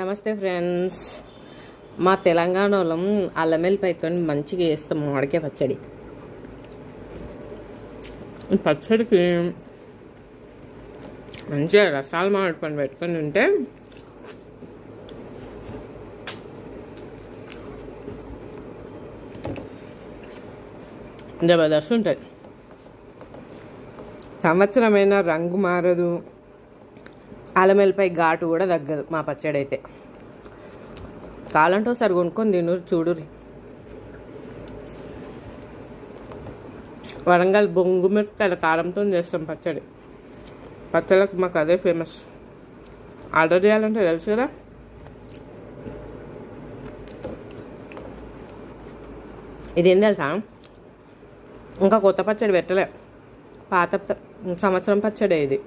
నమస్తే ఫ్రెండ్స్. మా తెలంగాణలో అల్లం వెల్లిపాయతో మంచిగా చేస్తాం మామిడికాయ పచ్చడి. పచ్చడికి మంచిగా రసాలు మామిడి పండు పెట్టుకొని ఉంటే జబర్దస్త్ ఉంటుంది. సంవత్సరమైన రంగు మారదు, అల్లం వెల్లిపాయ ఘాటు కూడా తగ్గదు మా పచ్చడి అయితే. కాలంటే ఒకసారి కొనుక్కొని తినరు చూడురి. వరంగల్ బొంగు మిరపకాయల కారంతో చేస్తాం పచ్చడి. పచ్చళ్ళకి మాకు అదే ఫేమస్. ఆర్డర్ చేయాలంటే తెలుసు కదా. ఇదేం తెలుసా, ఇంకా కొత్త పచ్చడి పెట్టలే, పాత సంవత్సరం పచ్చడి ఇది.